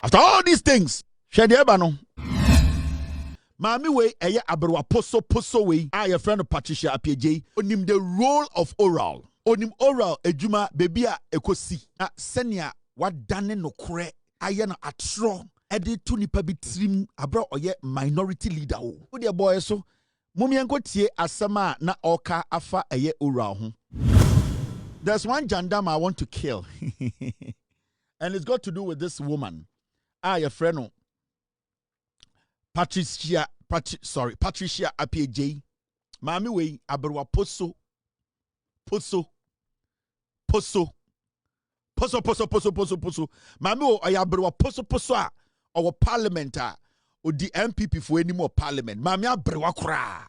After all these things, Shadieba no. Mami we eye Aberewa poso we. Your friend Patricia Apieje. Onim the role of oral. Onim oral ejuma bebia ekosi. Na senia wadane no kure. Aye na atro. Edi tu nipa bi trim abra oye minority leader o. Wo de boy so. Mumi enko tie asama na oka afa eye oral ho. There's one jandam I want to kill. And it's got to do with this woman. Your friend Patricia Apieje. Mami we Aberewa poso. Mami o Aberewa poso a our parliament o di MPP for any more parliament. Mami Aberewa kra.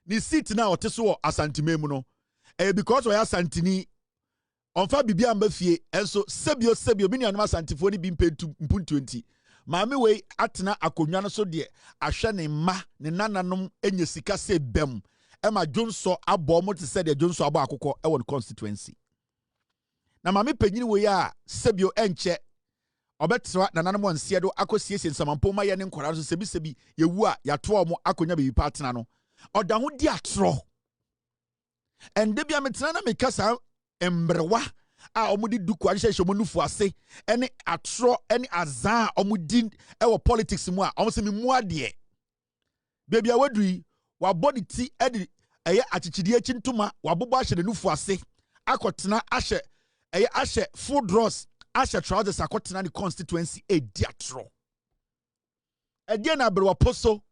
Ni seat na oteso asante memu no. Because we are santini onfa bibia mbafie enso sebio mini anuma santifo ni bi mpentu 20. Maame we atena akonwa no so de ahwe ne ma ne nananom enye sika se bem ema Jonso abo mo te said Jonso abo akokọ e won constituency. Na maame panyini we ya sebio enche obetra nananom ansie do akosiesie nsamampo ma ye ne nkora so sebi yewu a yato omo akonya bebi patena no oda ho di atro. And debia metra na mekasa embrewa a omudi duku a hye monufu ase ene atro ene azan omudi ewo politics mu a omse memu ade bebia wadui wa body ti ede eye achichidi achintuma wa bobo ahye nufu ase akotena ahye eye ahye full draws ahye trousers akotena ni constituency e diatro ede na Aberewa poso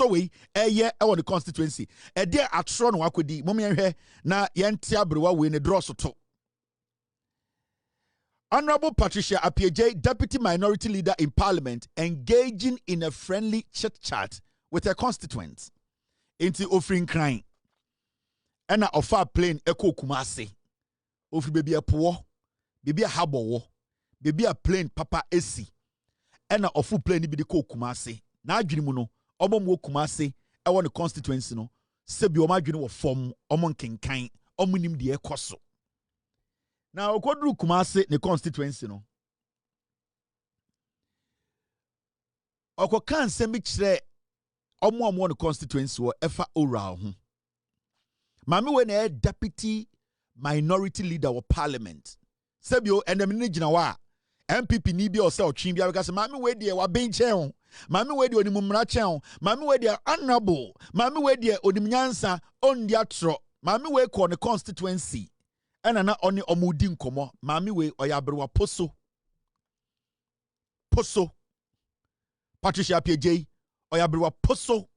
we eye ewo the constituency e dey atro no akodi mom yenhwe na yente Aberewa we ne draw soto. Honorable Patricia Apieje, Deputy Minority Leader in Parliament, engaging in a friendly chit-chat with her constituents into offering crying and offer plane eko kumase ofri baby a poor baby a habo baby a plane papa esi and ofu plane bi de ko kumase. Na adwini mu no omom kumase e won the constituency no sebi o madwini wo fom omon kenkan omonim de ekoso na okoduru kumase ne constituency no okokan nsem bi kire omo ne constituency wo efa oral ho mame we na deputy minority leader of parliament sebi o enem ne gina wa MPP ni bi o se otwin bia because mame we de wa benchen mami we de onimumra chen mami we de honorable mami we de onimnyansa ondi atro mami we ko ne constituency ena na oni omudi nkomo mami we Aberewa poso Patricia Apieje Aberewa poso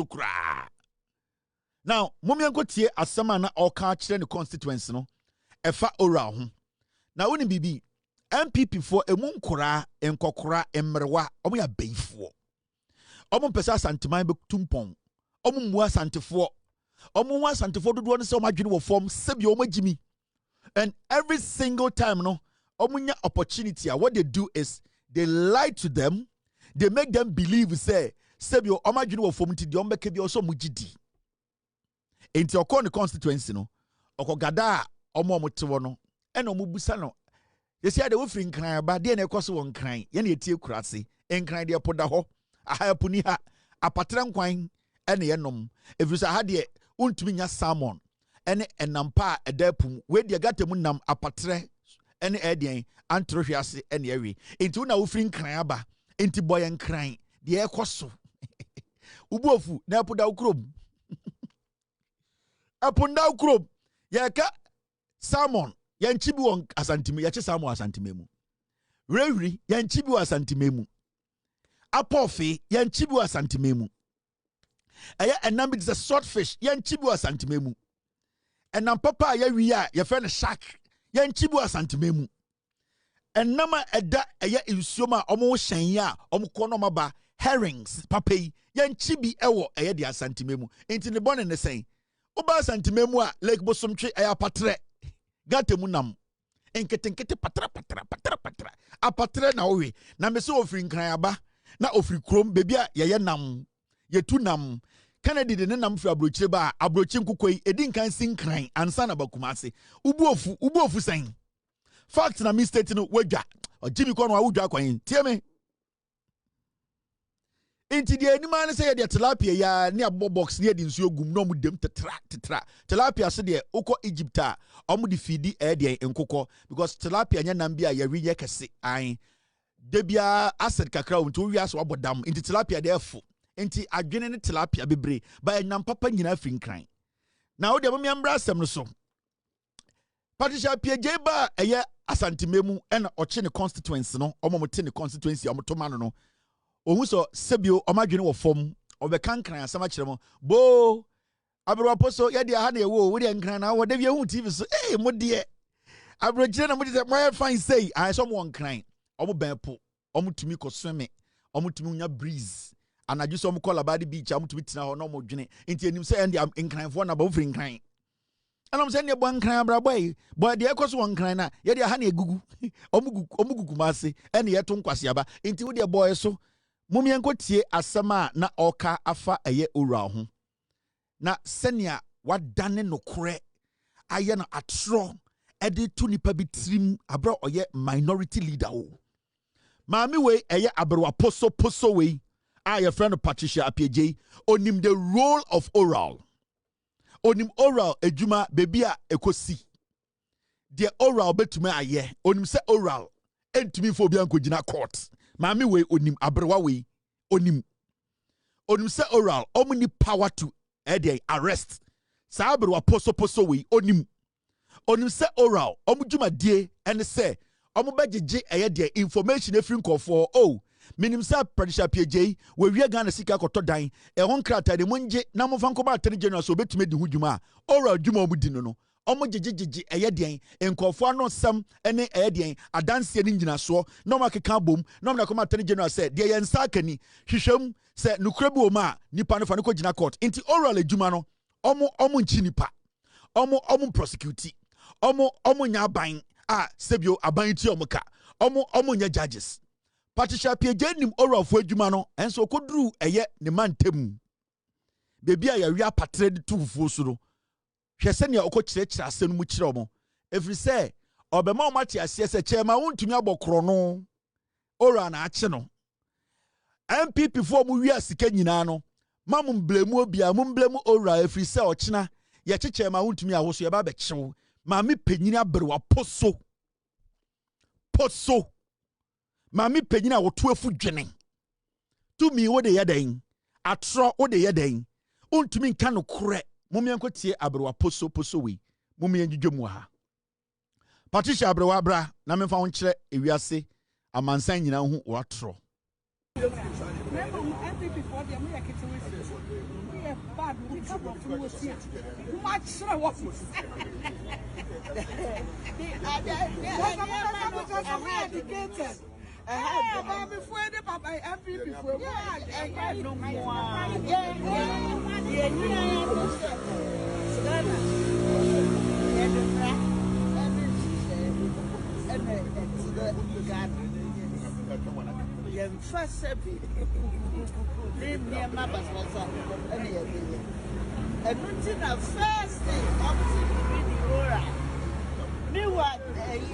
kra. Now mummy enko tie asema na oka kire ne constituency no efa oral ho na woni bibi MPP for emunkora enkokora emrewa omo ya beifo omo pesa santiman be tumpon omo mu asantefo dodo no se omo adwene wo form sebi omo agimi. And every single time no omo nya opportunity what they do is they lie to them, they make them believe say sebi omo adwene wo form ti de omo beka bi so omo gidi enti okon the constituency no okogada omo tewo no ena omo busa no. You see, I don't think Nkrumah, but then I cross one crying. Yenny tea crassi, Nkrumah dear podaho, a higher puniha, a patron quine, and yenum. If you say had ye, Wontumi salmon, and nampa a depum, where the gatamunam a patre, any edian, antrofiasi, and yerry. Into now fring Nkrumah, into boy and crying, the air cosso. Ubofu, now put out crub. Upon now crub, yaka salmon. Yanchibi won asantime yache samu asantimemu rewi yanchibi wa asantimemu apofe yanchibi wa asantimemu aya enam is a swordfish yanchibi wa asantimemu enam papa ya wi a ye fe ne shark yanchibi wa asantimemu enam eda aya insuoma omo hyen ya omo kono maba herrings papa yanchibi ewo aya de asantimemu enti ne bone ne sen oba asantimemu a lake bosomtwe aya patre gatemunam enkete patra apatre na owe na me se ofri Nkrumah ba na ofri krom bebia ye nam yetu nam Kennedy de nam fi abrochire ba abrochi nkukoi edin kan sinkran ansa na bakumase ubu ofu san fact na mistake no wadwa Jimmy kono awudwa kwan tie me inti de anima ne say de tilapia ya ne abo box ne de nsuo gum no mu dem tetra tilapia se de ukọ Egypta omu de feedi de nkukọ because tilapia nya nam bia ya wiye kese an de bia acid kakra unto wi aso abodam inti tilapia de efo inti adwene ne tilapia bebre ba nam papa nyina finkran na wo de mo miambra asem no so Patricia Pieje ba eye asante memu ena oche ne constituency no omomote ne constituency omotoma no ohun so sebio omadwene wo fom obekankran asama kiremo bo Aberewa poso ye de ha na ewo wo de nkran na wo de hu TV so mo de abrojire na mo de mo fine say I so mo nkran omo benpo omotumi ko sweme omotumi nya breeze anaju so mo call about the beach omotumi tina ho no mo dwene enti enim say end nkranfo na ba wo firi nkran and I'm saying you bon cran boy the ekos one cran na ye de ha na egugu omugugu mase ene ye to nkwasiaba enti wo de boy so mumye nkotie asema na oka afa eye owura ho na senia wadane no kore aye na atro ede to nipa bitrim abra oye minority leader o maami we eye Aberewa poso we aye friend Patricia Apieje onim the role of oral onim oral ejuma baby a ekosi de oral betuma aye onim se oral entumi fo bia nkogina court maami we onim Aberewa we onim se oral omni power to arrest sa Aberewa poso we onim se oral omjuma die ene se omubagege de information efiri nkofo oh minim sa Patricia Pieje we wi Ghana sika koto dan e hon krata de munje na mofa nkoba atene general so betime di hudwuma oral dwuma omudi no omugege de nkofo ano sam ene de adanse ni nyina so no makeka bom no na koma atene general se de ye nsa akani hwehwem se nukura bi o ma nipa no fa no ko gina court inti oral adwuma no omo nchi nipa omo prosecute omo nya ban a sebio aban ti omoka omo nya judges Patricia Pieje nim oral fo adwuma no enso koduru eye ne mantem bebi a ya wi apatre de tufuo so no hwese ne okokirekira asenu mu kire omo every say obema o mate ase se chema wontumi abokro no oral na ache no MPP fo mu wi asika nyina no mamum blemu obia mum blemu oral every say ochina ye chechema wontumi awoso ye ba be kyew maami penyini Aberewa poso Mami penyina woto afu dwene tumi wo de yeden atro wo de yeden untumi nka no kore mumye nkotie Aberewa poso we mumye ndwedwemu ha Patricia Aberewa bra na memfa won kire ewiase amansan nyina hu watro before the papa MPP before no more.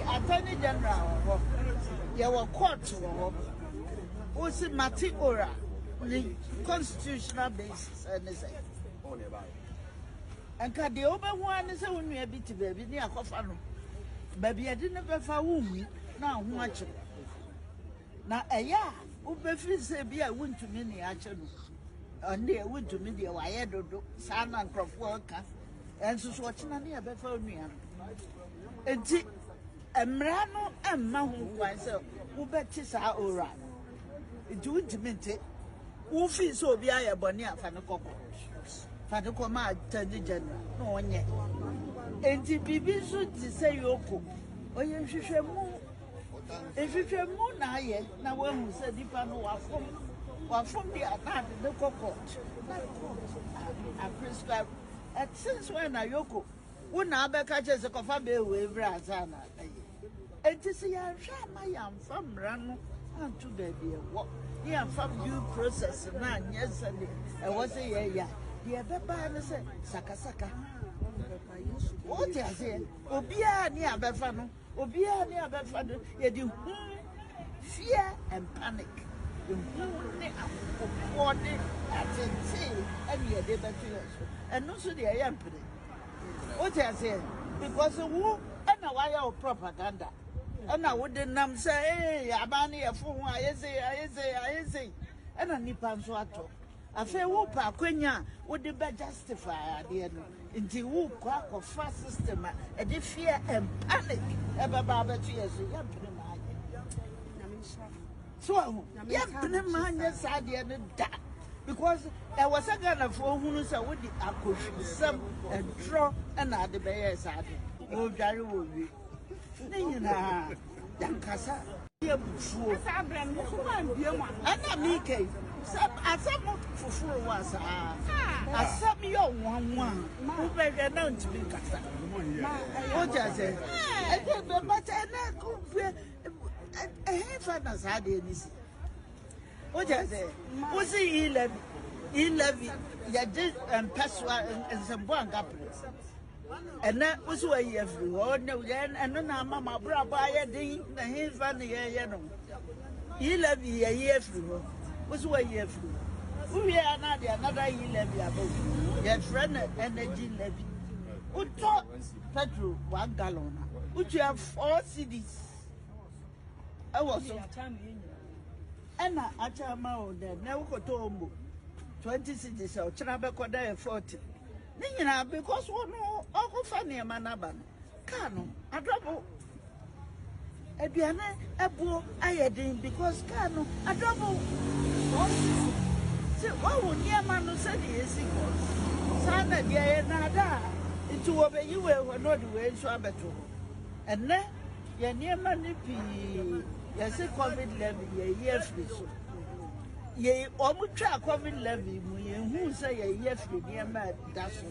Attorney General your court who see Mati Ora the constitutional basis and can the over one is a when we be to baby near Kofano. Baby, I didn't ever found now much. Now a ya Ubefi say be I went to many action and they went to me the Wayedo San and Crawford and so watching any before me and Emrano and Mahu myself, who bet is our ora. It would mean it. Who feels so be a bonia Fanako. Fanakoma, Attorney General, no one yet. And the BB should say Yoko, or you should move. If you should move now, yet, now one who said Dipano or from the attack in the court. I prescribe. And since when I Yoko, when I catches a coffee with Brazana. And to see I am from Rano and to baby. What? Yeah, from you process man yesterday. I was a yeah. The other band say, Saka. What is it? Obia near Befano, Obia near Befano, you do fear and panic. You want it at sea, and you're able to and also the Ayam. What I say? Because who and a wire of propaganda. And I wouldn't say, hey, Abani, a fool, I say, and a Nipan Swato. I say, whoop, Quenya would be justify the end. Into whoop, quack of fast system, and the fear and panic. Ever Baba tears, so, yes, side the other that. Because there was a kind of four who knows with the akush, some and draw and at the bear side. Oh, Jerry will be. Nina, Yankasa, dear fool. And I make a some for was a some young one who better known to be Cassa. What I say? I don't know, but I could a heaven as I did this. What I say? Was he 11? You did and Passwa and some one couple. And that was why you have and then Mamma Braba, the heaven, the 11 year through. Was why you have we are not another 11 above. Your friend energy levy. Who taught petrol 1 gallon? Would you have 4 cities? I was so and I tell my own there, never got to 20 cities or Chinabacoda 40. Nina, because one no, Uncle Fanny and Manaban. Cano, a double. A piano, a bow, I had because Cano, a double. So, what would your man say? Is equal. Sana, dear, nada. Into obey you were not the way so better. And then, you're near money. Yes, a COVID levy, a year free. Ye almost try COVID levy, who say a year free near mad, that's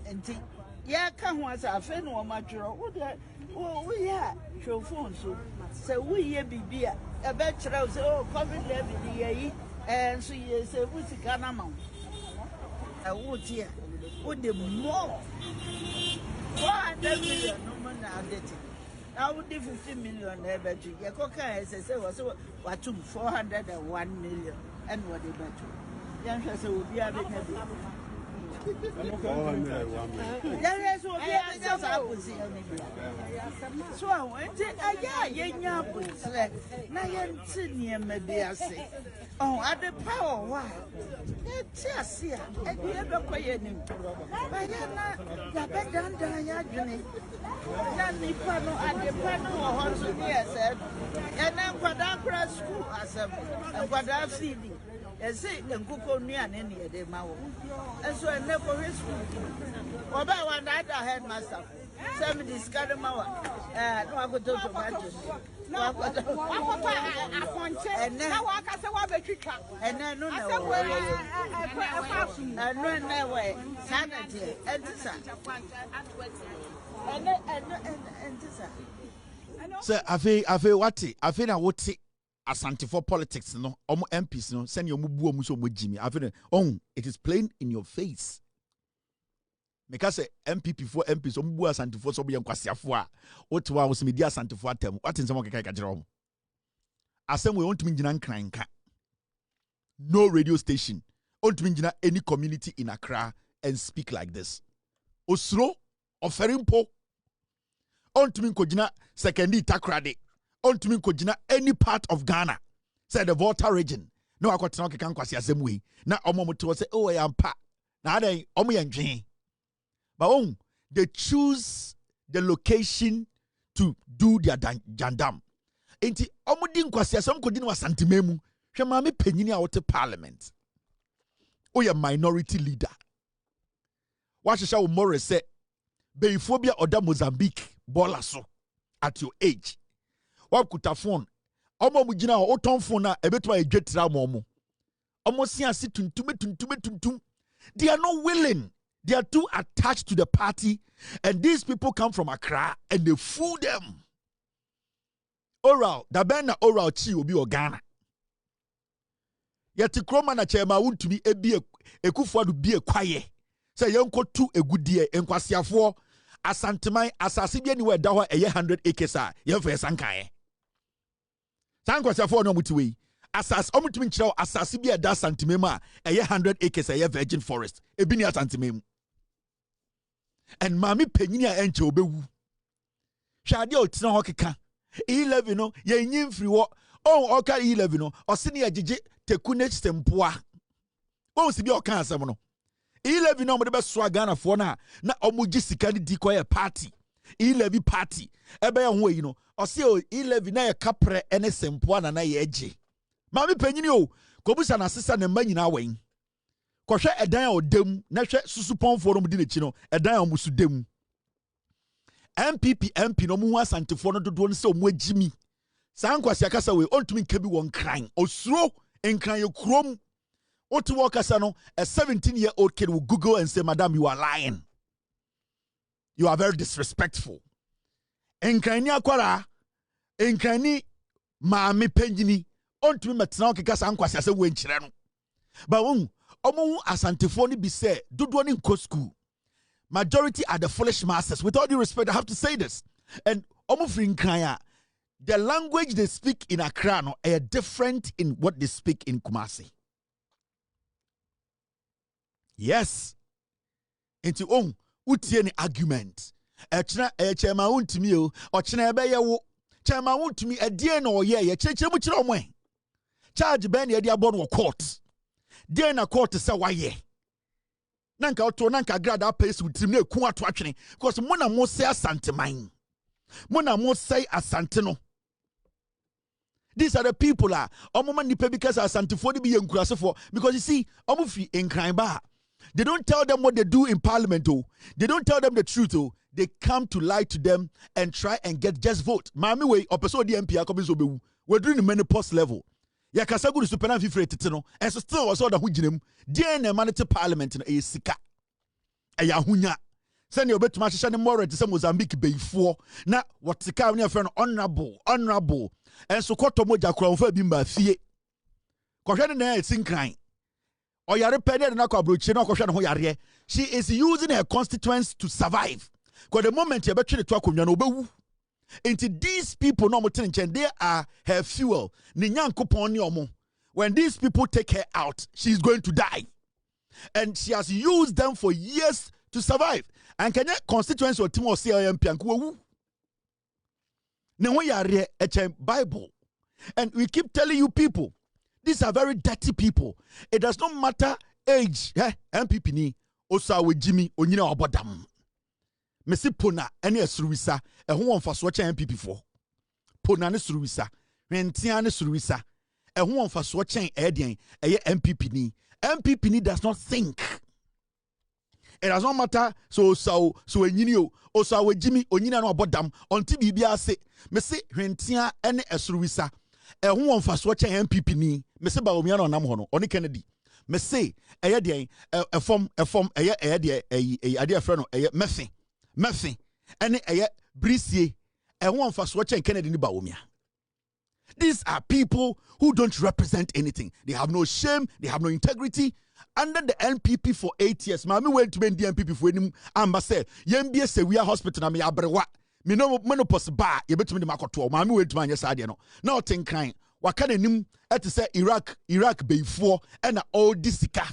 and think, yeah, come once Afenyo mature. Oh, we are show phone so we ye be a bachelor, oh, COVID levy, and so ye say, what's the Ganama? I would hear, would the more 400 million, no man, I did it. I would do 15 million ever to your coca as I say was what took 401 million and what they better. Young Hassa will be a bit heavy. There is what I would see. So I went in a young Nayan Senior maybe I say. Oh, at the power, why? It's here, and you ever quiet him. Bayana, the bed under Yagini. Nanny Pano and the Pano or also here said, and then Quadacra school as a Quadra feeding. And say, and cook on me and any of them. And so I never his school. Or by one night I had myself. Some discarded my one. No, I could talk about it. And then no way, sanity, and so Afe wati Afe na wote asante for politics no omo MPs no send your mubu omu so mojimi Afe no it is plain in your face because MPP for MPs omu asante for so be nkwasiafo a wote wa wo se media asante for atem wati nsem okeka ka jere omo asem we Wontumi ngina nkranka no radio station Wontumi ngina any community in Accra and speak like this osro oferimpo Wontumi nkogina sekendi takrade Wontumi nkogina any part of Ghana say the Volta region no akwatena okeka nkwasi asem we na omo moto say oh yampa na adan omo yendwen but they choose the location to do their jandam enti omo di nkwasi asem kogina wasantememu hwe ma me panyini a wote parliament oye minority leader wahwehwe wo more say Beiphobia oda Mozambique bola so at your age. Wakuta phone. Omo mugina o ton phone na ebetuma edwetira momo. Omo siansi tuntum. They are not willing. They are too attached to the party and these people come from Accra and they fool them. Oral, da ben na oral chi obi o Ghana. Yet Nkrumah na chairman Wontumi ebi kuffour do bi ekwaye. Say yenko tu egudie enkwasiafo asanteman asase bi ani we da ho 100 acres a yemfa sankae. Sankwasiafo no mutiwe. Asas omutumi nkyerɛw asase bi da santimem a 100 acres a virgin forest. Ebi ni asantimem. And mami penyini a enche obewu. Hwade o tena ho keka. 11 no yenyin firi wo. Oh, oka 11 no. Osini agege tekunech sempoa. Oh, si bi oka asem no. 11 no mo de be so Ghana fo na omugi sika ni di koye party. 11 party. Ebe ya ho yi no. Osi o 11 na ye kapre ene sempoa na ye age. Mami penyini o. Kobusa na sesa ne mma nyina wen. Kohwe edan a odem na hwe susupon fo no mu di ne chi no edan a musu dem. MP no mu asantefo no dodo no se o mu agimi. Sankwasi akasa we ontumi nkabi won kran. Osuro nkran ye krom. Otu wakasa no a 17-year-old kid will Google and say, "Madam, you are lying. You are very disrespectful." Nkrani akwara nkrani maami penjini ontumi metena okeka sankwasi ase we nkyere no. But omo asantefo ni bi say dodo ni nko school. Majority are the foolish masses. With all due respect, I have to say this. And omo fri nkran, the language they speak in Accra no are different in what they speak in Kumasi. Yes. Into utie ni argument. Echna echema Wontumi o, ochna ebe ye wo. Chema Wontumi edie na oye ye chechire mu chire omo. Charge ben ye dia born wo court. Die na court se waye. Nanka oto nanka grada pace with na eku ato atwene because mo na mo say asante man. Mo na mo say asante no. These are the people omoma nipa because asante for be yenkurasefo because you see omo fi enkran ba. They don't tell them what they do in parliament. Oh. They don't tell them the truth. Oh. They come to lie to them and try and get just vote. Mami way opeso the MP akobi so bewu. We're doing the menopause level. Ya kasagu ni supena fifre titino. And so still was all the hujinem. DNA manite parliament na sika. Eya hunya. Send your bet to match and more to some Mozambique before. Na what the car near friend honorable. And so koto moja kwa mfa bimba fie. Koshane na sinkran. Oyerepa na kwabrochi na kohwe ne ho yare. She is using her constituents to survive. Because the moment you betwe to akonwa na obewu. Into these people no moten nchen, they are her fuel. Ni nyankopon ni omo. When these people take her out, she's going to die. And she has used them for years to survive. And kanya constituents or team or CIMP and kuwu. Ne ho yare echen Bible. And we keep telling you people, these are very dirty people. It does not matter age. MPP ni osa we Jimmy onyina obodam. Mesi pona ene esuruwisa ho wonfaso che MPP for. Pona ne suruwisa. Rentia ne suruwisa. Ho wonfaso che edien eye MPP ni. MPP ni does not think. It does not matter so enyini o osa we Jimmy onyina no obodam onti bibia se. Mesi rentia ene esuruwisa. Who wonfaso che MPP ni. Mese ba omia no nam ho no oni Kennedy mese eye de efom eye de ade afre no eye mefe ene eye brisie who wonfaso che Kennedy ni ba omia. These are people who don't represent anything. They have no shame, they have no integrity. Under the NPP for 8 years, mami went to be the NPP for enim amba say yembie se we hospital na me Aberewa me no menopause ba ye betumi de makoto mami went to anya sade no na otenkan wakane nim et say Iraq before and all this sika.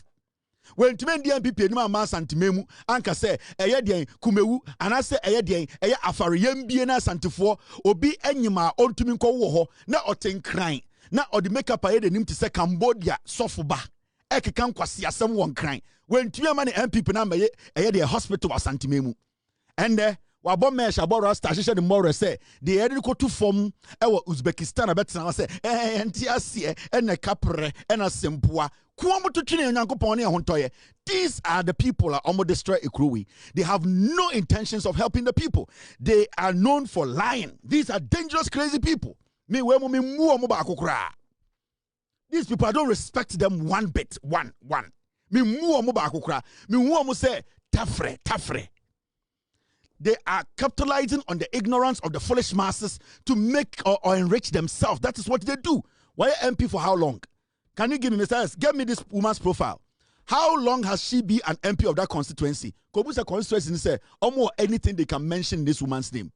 When to men the MPP enim ama santimemu anka say eye den kumewu anase eye den eye afareyam bie na santefo obi anyima ontumi nko wo ho na otenkran na odi makeup aye denim te say Cambodia sofoba ekekan kwase asem won kran when to man MPP na maye eye den hospital asantimemu and wabo mesh aboro station the more say the eri ko to form ewo Uzbekistan abetena say entiase ene kapre ena sempoa kuomo to twene nyankopon ne hontoye. These are the people that almost destroy Nkrumah. They have no intentions of helping the people. They are known for lying. These are dangerous crazy people. Me we mo me mu omo ba akokra. These people I don't respect them one bit. One me mu omo ba akokra. Me hu omo say tafre. They are capitalizing on the ignorance of the foolish masses to make or enrich themselves. That is what they do. Why MP for how long? Can you give me, Mr. S, get me this woman's profile? How long has she been an MP of that constituency? Kobusa constituency say almost anything they can mention in this woman's name.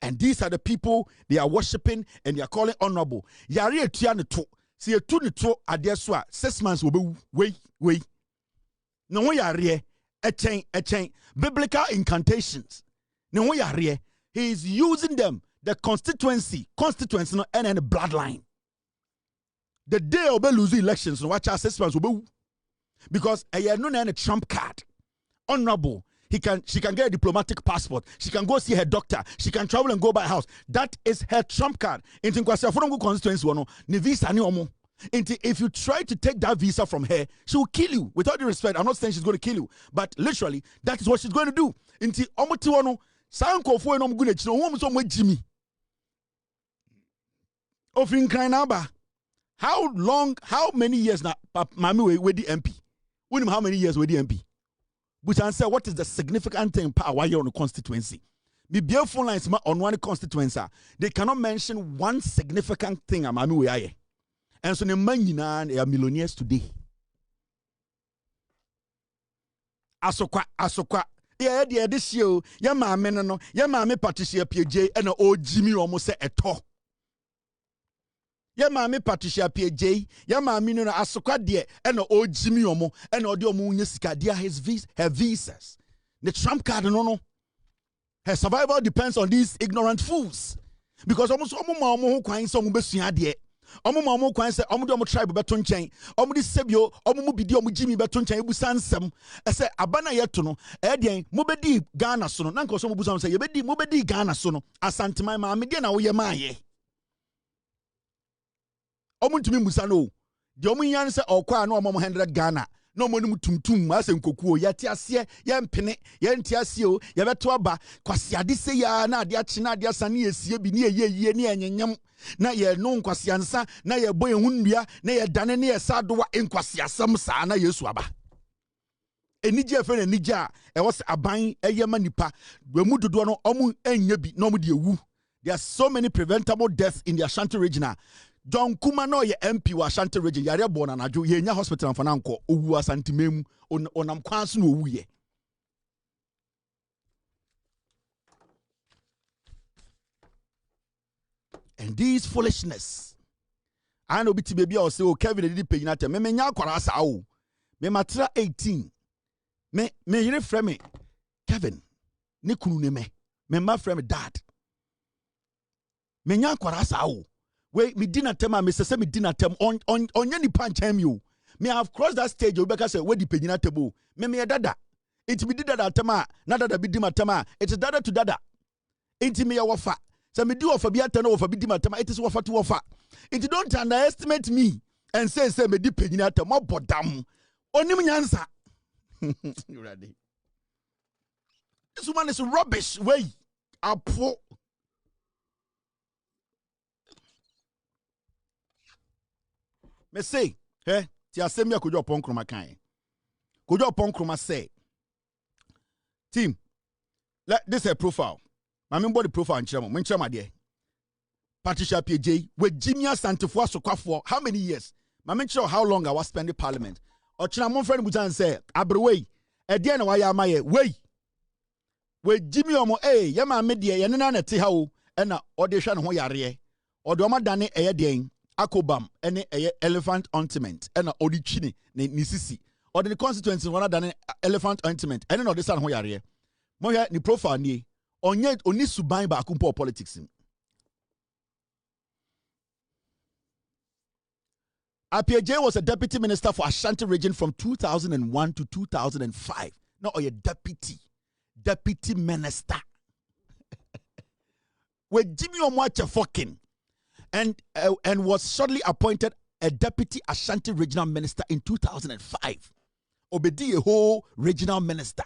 And these are the people they are worshiping and they are calling honorable. Yari etuane to. See a tu ni to adeswa 6 months will be wait. No one yari a chain biblical incantations. No one yari. He is using them, the constituency no and the bloodline. The day of the losing elections, no watch our 6 months will be. Because a no a Trump card, honorable. She can get a diplomatic passport. She can go see her doctor. She can travel and go by house. That is her Trump card. Into constituency visa ni omo. If you try to take that visa from her, she will kill you. With all due respect, I'm not saying she's going to kill you, but literally that is what she's going to do. Into omo ti wono sanko fo enom gune chino wo so mo Jimmy. Ofin kan na ba. How many years now mami we the MP? How many years with the MP? But I say, what is the significant thing why you're on the constituency? The beautiful lines on one constituency, they cannot mention one significant thing. And so the money they are millionaires today. Asokwa. Yeah, this year, ya mama Patricia PJ and Jimmy almost say a talk. Ya mama Patricia PJ, ya mama no asokwa de and Jimmy omo and odi omo nyesika dia her visas. The Trump card no. Her survival depends on these ignorant fools. Because almost omo kwan so omo besua de. Omo kwan se omo tribe beto nchen. Omo di sebio omo bidi omo Jimmy beto nchen ebusa nsem. Ese abana yeto no e den mo bedi Ghana so no. Na nko so mo busa se ye bedi mo bedi Ghana so no. Asante my mama de na wo ye maaye. Wontumi musa no de omunyan se okwa na omom 100 Ghana na omonum tumtum ase nkokuo yate ase ye mpene ye ntiase o ye beto aba kwase ade se ya na ade achi na ade asane esie bi ne ye ne enyenyam na ye no nkwase ansa na ye boye hundua na ye dane ne ye sadowa nkwase asam saa na Yesu aba enije efe na enije a e wo se aban eyema nipa wemu dodo no omu enya bi na omu de ewu. There are so many preventable deaths in the Ashanti region. John Kuma no ye MP wa Ashanti region yare born na aju ye nya hospital for nanko owu Asante memu onam kwanso no owu ye. And these foolishness. I know biti baby o say o Kevin did pay na tem me nya akwara sa o. Me matra 18. Me yire frɛ me Kevin ne kunu ne me ma frɛ me dad. Me nya akwara sa o. We me dinner tema me say me dinner tem on any punch you. Me have crossed that stage you better say we di penyina table. Me dada. It me dada tema na dada bi di matema. It is dada to dada. It me ya wafa. So me do wafa bi atena wafa bi di matema. It is wafa to wafa. It don't underestimate me and say me di penyina tem bodam. Onim nyansa. You ready? This woman is rubbish. Way. Apo. Me say, ti asemi akojo Oppong Nkrumah kan. Kojo Oppong Nkrumah say, team, this is a profile. My member the profile in Chama. When Chama there. Patricia PJ, with Jimmy Asante for Sokwa how many years? My mention how long I was spending parliament. Or China mon friend Bujan say, Aberewa, again why am I way? With Jimmy Omo, yama media, yanana na tihao, and na audition ho yare, or doma dane den. Akobam any elephant ointment and odichini ni sisi or the constituency one than elephant ointment and no this one ho yare mo ya ni profile ni onye oni suban ba akumpo politics. APJ was a deputy minister for Ashanti region from 2001 to 2005. No, or a deputy minister. With Jimmy Omwache fucking. And was shortly appointed a deputy Ashanti regional minister in 2005. Obedi a whole regional minister.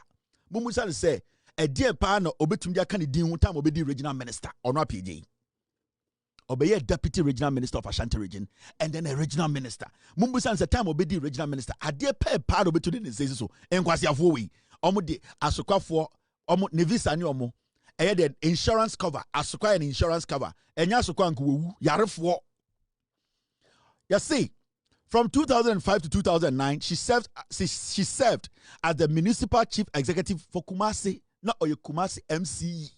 Mumusa say a dear pan obetumdia can di time obedi regional minister or not PJ. Obey a deputy regional minister of Ashanti region and then a regional minister. Mumusa say time obedi regional minister. A dear pair part of it today says so. Enkwasi afuo omudi asokwa for omo nevisa ni omo. The insurance cover, asukwa an insurance cover, and yasukwa nkuwu yarefo. You see, From 2005 to 2009, she served as the municipal chief executive for Kumasi, not Oyo Kumasi MCE.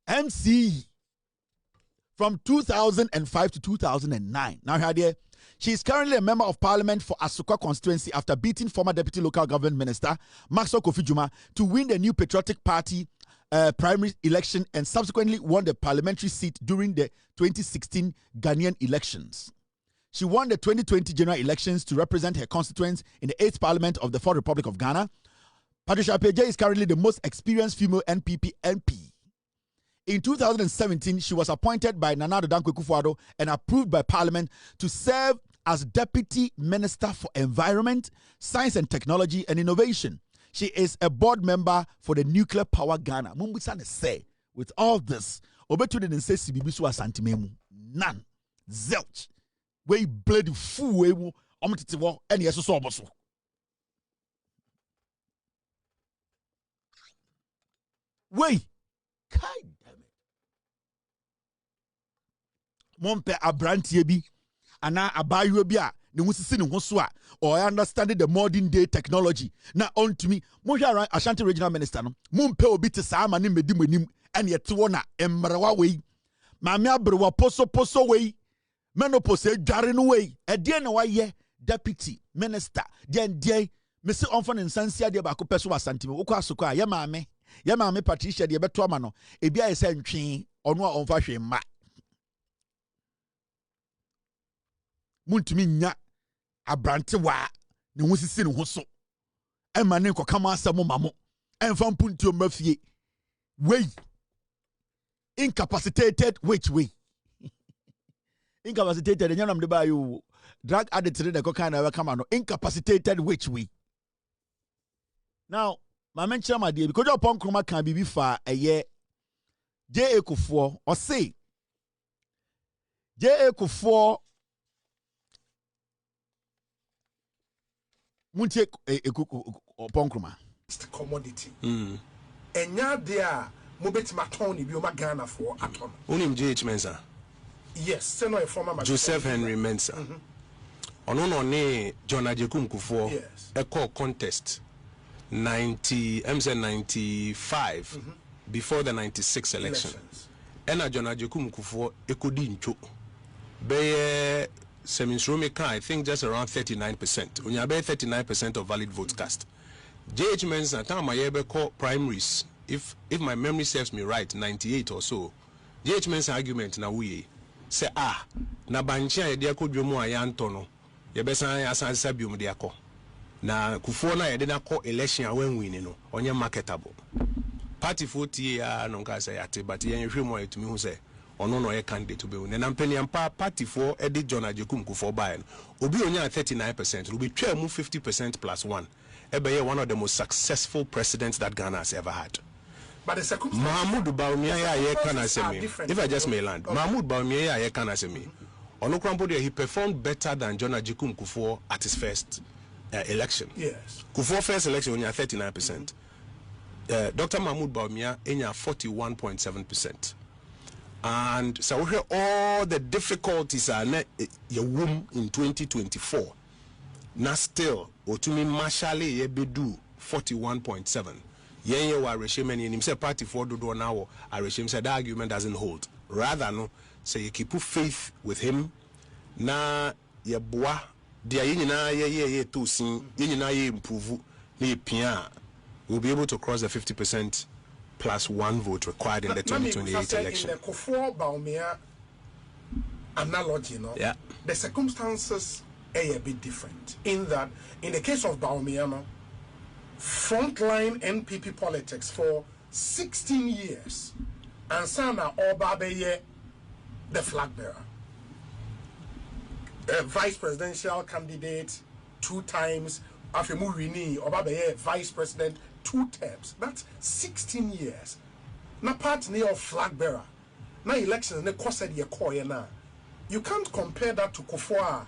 MCE. From 2005 to 2009. Now, here, she is currently a member of parliament for Asukwa constituency after beating former deputy local government minister Maxwell Kofi Juma to win the new Patriotic Party primary election and subsequently won the parliamentary seat during the 2016 Ghanaian elections. She won the 2020 general elections to represent her constituents in the 8th Parliament of the Fourth Republic of Ghana. Patricia Peje is currently the most experienced female NPP MP. In 2017, she was appointed by Nana Addo Dankwa Akufo-Addo and approved by Parliament to serve as Deputy Minister for Environment, Science and Technology and Innovation. She is a board member for the Nuclear Power Ghana. Mumbusane say, with all this, Obetu didn't say Sibibisu asante memu. None. Zilch. We bloody fool we omtitiwo any yeso oboso. Wait. Kai damn it. Mompe abrantie bi ana abayo bi a ne husisi ne ho so a or understanding the modern day technology na Wontumi mo hwa Ashanti regional minister no mompe obi te saa ma ne medi monim ene yete wo na emrewa wei maame Aberewa poso wei menopause dware no wei ede na waye deputy minister den mesi onfo ne nsansia de ba ko peso asante me wokọ asoko a ye maame Patricia de beto ama no ebi aye se ntwe Onua onfa hwe ma Wontumi nya abrante wa ne ho sisi ne ho so ema ne nkokama asemo mamo emfa mpuntuo mafie wey incapacitated which way incapacitated nyanam de ba yo drug addict de ko kan na we kama no incapacitated which way. Now my mention my dear because Oppong Nkrumah can be fa eye J.A. Kuffour or say J.A. Kuffour muntie Oppong Nkrumah commodity enya dia mo betima ton ni bi o ma Ghana for aton unim JH Mensa yes say no a former Joseph Henry Mensa ono no ne John Agyapong Kuffour a call contest 95 before the 96 elections and John Agyapong Kuffour ekodi ncho be I think just around 39%. When you have 39% of valid votes cast. JH Mensa time I ever call primaries. If my memory serves me right, 98 or so. JH Mensa argument na we say na bancha dia ko dwomu ayanto no. Ye besan asansa biom dia ko. Na Kuffour na ye de na call election when win no. Onye marketable. Party 40 ya no nka say ate but ye hwe mo etumi hu say ono no ye candidate to be win. Na mpeniampa party for Eddie John Agyapong Kuffour buy. Obi onya 39%, will be 50% plus 1. Ebe one of the most successful presidents that Ghana has ever had. But the circumstances Mahmoud Bawumia ye can asemi. If I just may land, Mahmoud Bawumia ye can asemi. Ono Krampo he performed better than John Agyapong Kuffour at his first election. Yes. Kuffour first election onya 39%. Dr. Mahmoud Bawumia enya 41.7%. And so we hear all the difficulties are your womb in 2024. Now still, Wontumi marshally ye bedu 41.7. Ye wa regime and him say party for do now. A regime said the argument doesn't hold. Rather no, say you keep faith with him. Na ye boa dia yina ye to sin yina ye improve ni pia. We'll be able to cross the 50% plus 1 vote required in the 2028 election. In the Kuffour Bawumia analogy, yeah, the circumstances are a bit different. In that, in the case of Bawumia, frontline NPP politics for 16 years, and Sana Obabeye, the flag bearer, a vice presidential candidate 2 times. Afenyo Rini Obabeye vice president 2 terms. That's 16 years. Na part near flag bearer. Na elections ne cost ye koye na. You can't compare that to Kuffour.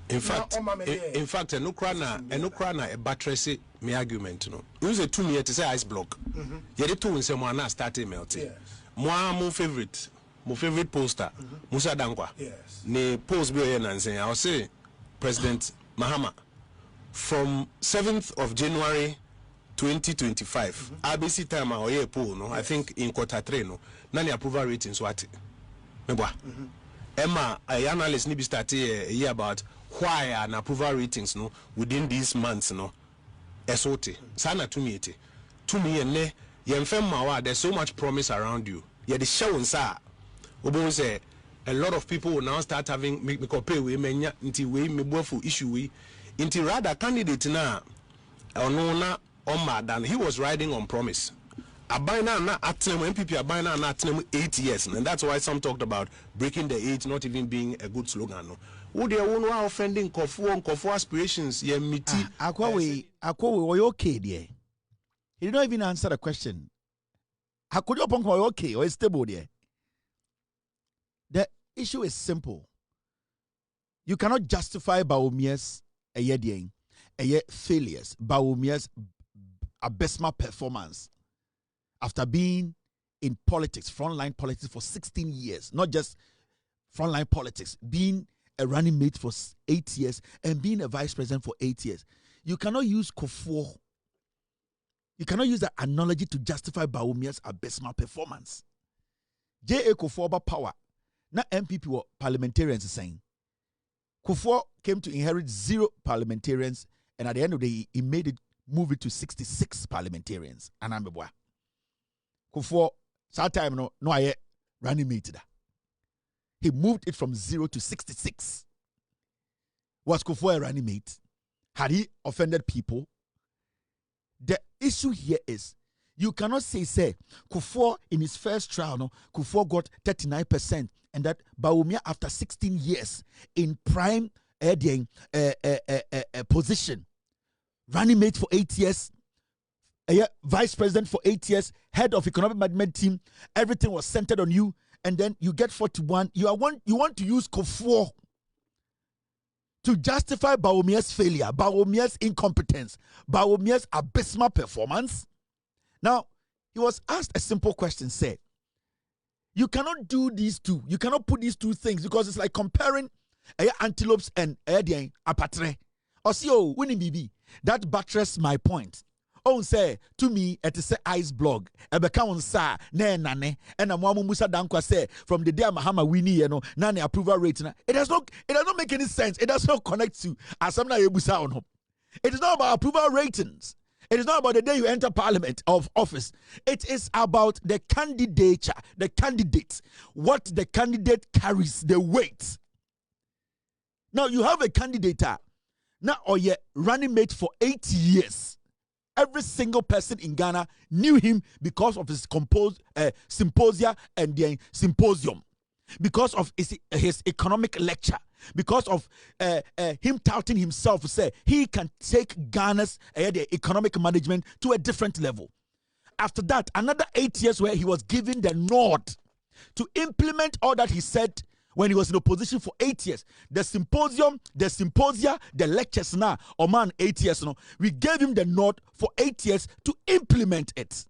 In fact, Nkrumah na a buttress me argument no. Use a 2 year to say ice block. Ye de 2 in some na start melting. Yes. Moi mon favorite my favorite poster, Musa Dankwa. Yes. Ne post be and say, I'll say, President Mahatma, from 7th of January 2025, ABC time or year pool, no, I think in quarter 3, no, nani approval ratings what? Emma, a analyst need to start a year about why an approval ratings no within these months no. Esote, sana to me and ne yemfem there's so much promise around you. Yeah, the show sa. Obo say a lot of people will now start having me pay we menya inti we me bofu issue we inti rather candidate na Onua than he was riding on promise. Abina na atnem MPP abina na atnem 8 years, and that's why some talked about breaking the age not even being a good slogan. No, would they Onua offending kuffour aspirations? Yeah, miti. Akwa we okay there. He did not even answer the question. How could you Oppong okay or is stable there? The issue is simple. You cannot justify Bawumia's failures, Bawumia's abysmal performance after being in politics, frontline politics for 16 years, not just frontline politics, being a running mate for 8 years and being a vice president for 8 years. You cannot use kuffour. You cannot use that analogy to justify Bawumia's abysmal performance. J.A. Kuffour about power. Now MPP were parliamentarians saying Kuffour came to inherit 0 parliamentarians, and at the end of the day, he made it move it to 66 parliamentarians. And I'm a Kuffour, that time no I running mate. He moved it from 0 to 66. Was Kuffour a running mate? Had he offended people? The issue here is you cannot say Kuffour in his first trial, no, Kuffour got 39%, and that Bawumia after 16 years in prime position, running mate for 8 years, vice president for 8 years, head of economic management team, everything was centered on you, and then you get 41. You want to use Kuffour to justify Bawumia's failure, Bawumia's incompetence, Bawumia's abysmal performance. Now, he was asked a simple question, said, you cannot do these two. You cannot put these two things because it's like comparing antelopes and apatre. Or see, oh, winning BB. That buttress my point. Oh, say to me, it is a ice blog. Ebeka on sa ne nane. And a mwamu Musa Dankwa say from the day Mahatma winnie, nane approval rate. It does not make any sense. It does not connect to asamna yebusa on home. It is not about approval ratings. It is not about the day you enter parliament of office. It is about the candidature, the candidate, what the candidate carries, the weight. Now you have a candidate now or you running mate for 8 years. Every single person in Ghana knew him because of his symposia and the symposium, because of his economic lecture, because of him touting himself to say he can take Ghana's the economic management to a different level. After that, another 8 years where he was given the nod to implement all that he said when he was in opposition for 8 years. The symposium, the symposia, the lectures now, or man 8 years now, we gave him the nod for 8 years to implement it.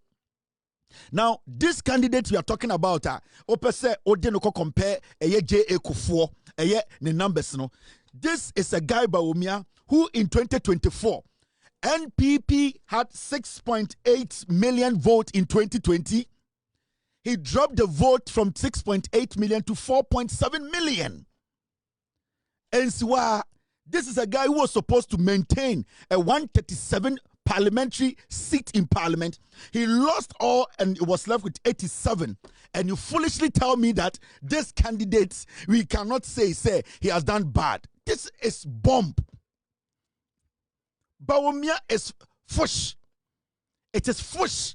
Now, this candidate we are talking about, opese odenoko compare J.A. Kuffour, the numbers, no. This is a guy Bawumia who in 2024, NPP had 6.8 million votes in 2020. He dropped the vote from 6.8 million to 4.7 million. And so, this is a guy who was supposed to maintain a 137 parliamentary seat in parliament. He lost all and was left with 87. And you foolishly tell me that this candidate, we cannot say he has done bad. This is bomb. Bawumia is fush. It is fush.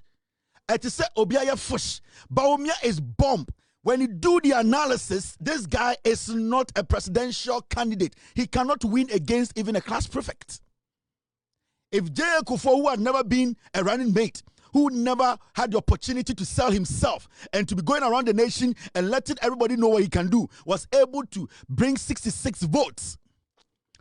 It is obiaya fush. Bawumia is bomb. When you do the analysis, this guy is not a presidential candidate. He cannot win against even a class prefect. If J.A. Kuffour, who had never been a running mate, who never had the opportunity to sell himself and to be going around the nation and letting everybody know what he can do, was able to bring 66 votes,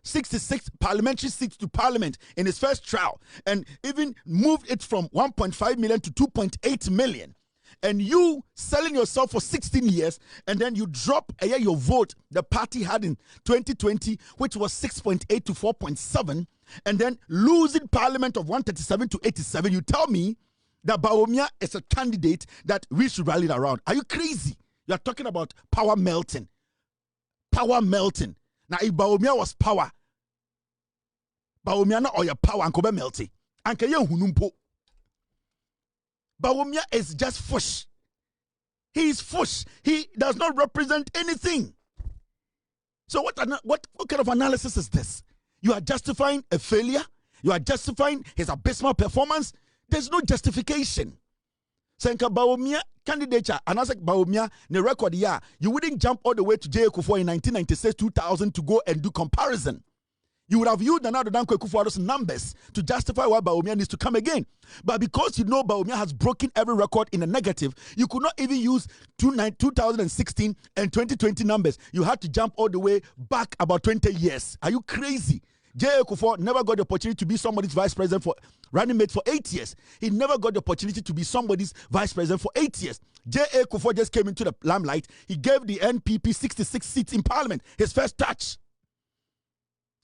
66 parliamentary seats to parliament in his first trial, and even moved it from 1.5 million to 2.8 million. and you selling yourself for 16 years, and then you drop your vote the party had in 2020, which was 6.8 to 4.7, and then losing parliament of 137 to 87, you tell me that Bawumia is a candidate that we should rally around. Are you crazy? You are talking about power melting. Power melting. Now, if Bawumia was power, Bawumia or your power and kobe melting. And kaya hunumpo. Bawumia is just fush. He is fush. He does not represent anything. So what kind of analysis is this? You are justifying a failure? You are justifying his abysmal performance? There's no justification. Senka Bawumia candidature, and I said Bawumia, the record, yeah, you wouldn't jump all the way to kuffour in 1996, 2000 to go and do comparison. You would have used another Kuffour's numbers to justify why Bawumia needs to come again. But because you know Bawumia has broken every record in a negative, you could not even use 2016 and 2020 numbers. You had to jump all the way back about 20 years. Are you crazy? Kuffour never got the opportunity to be somebody's vice president for running mate for 8 years. He never got the opportunity to be somebody's vice president for 8 years. Kuffour just came into the limelight. He gave the NPP 66 seats in parliament, his first touch.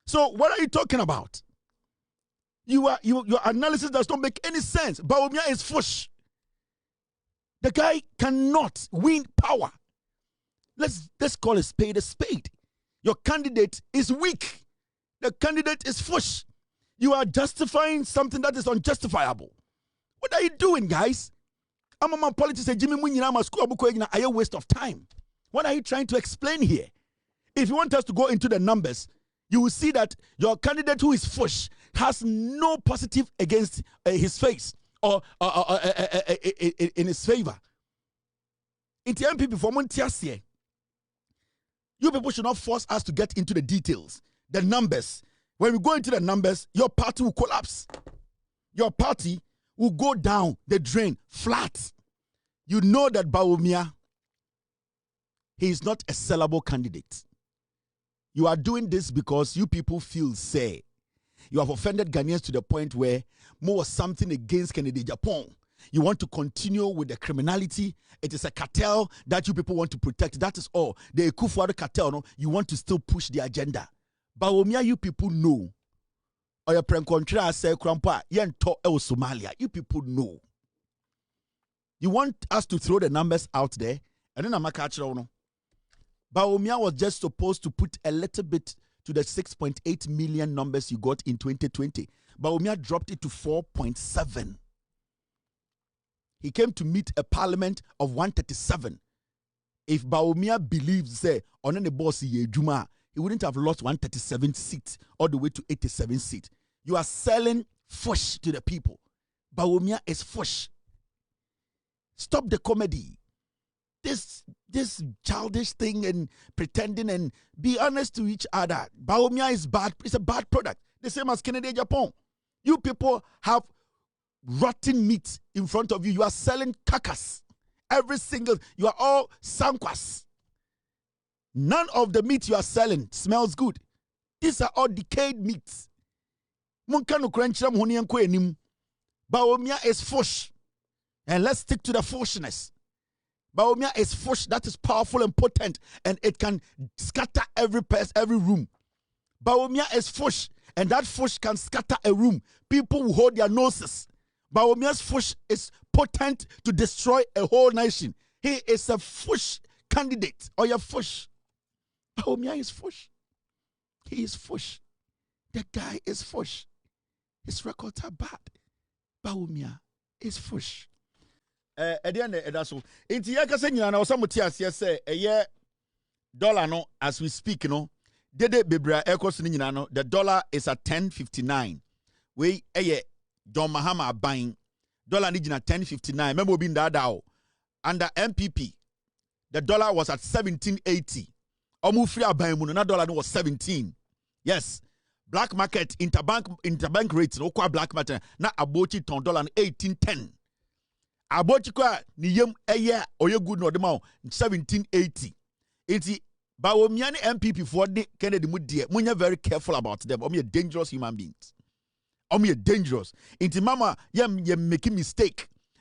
So what are you talking about? Your analysis does not make any sense. Bawumia is fush. The guy cannot win power. Let's call a spade a spade. Your candidate is weak. The candidate is fush. You are justifying something that is unjustifiable. What are you doing, guys? I'm a politics. A waste of time. What are you trying to explain here? If you want us to go into the numbers, you will see that your candidate who is fush has no positive against his face or in his favor. In the MPP for Montiasie, you people should not force us to get into the details. The numbers. When we go into the numbers, your party will collapse. Your party will go down the drain flat. You know that Bawumia, he is not a sellable candidate. You are doing this because you people feel say you have offended Ghanaians to the point where more something against Agyapong. You want to continue with the criminality. It is a cartel that you people want to protect. That is all. The kuffour cartel, no, you want to still push the agenda. Bawumia, you people know. Or your prencontra say Krampa, yento el Somalia. You people know. You want us to throw the numbers out there, and then I'm a catcher. Bawumia was just supposed to put a little bit to the 6.8 million numbers you got in 2020. Bawumia dropped it to 4.7. He came to meet a parliament of 137. If Bawumia believes, say, on any boss, he wouldn't have lost 137 seats all the way to 87 seats. You are selling fush to the people. Bawumia is fush. Stop the comedy. This childish thing and pretending, and be honest to each other. Bawumia is bad. It's a bad product. The same as Agyapong. You people have rotten meat in front of you. You are selling carcass. Every single, you are all sankwas. None of the meat you are selling smells good. These are all decayed meats. Bawumia is fush. And let's stick to the fushness. Bawumia is fush that is powerful and potent, and it can scatter every room. Bawumia is fush, and that fush can scatter a room. People will hold their noses. Bawumia's fush is potent to destroy a whole nation. He is a fush candidate, or your fush. Bawumia is fush. He is fush. The guy is fush. His records are bad. Bawumia is fush. That's so. Inti yaka se nyina na osamuti ase se eye dollar no as we speak no. Dede bebra ekos ni nyina no. The dollar is at 10.59. We eye John Mahama buying dollar ni jina 10.59. Membo bin da under MPP. The dollar was at 17.80. Omu free aban mu no na dollar no was 17. Yes. Black market interbank rates no kwa black market na abochi ton dollar 18.10. Abochikwa ni yem eye oye good no de ma 1780. Enti Bawumia ni MPP for the Kennedy mu die munya very careful about them. Omo dangerous human beings. Omo dangerous. Enti mama yem making mistake.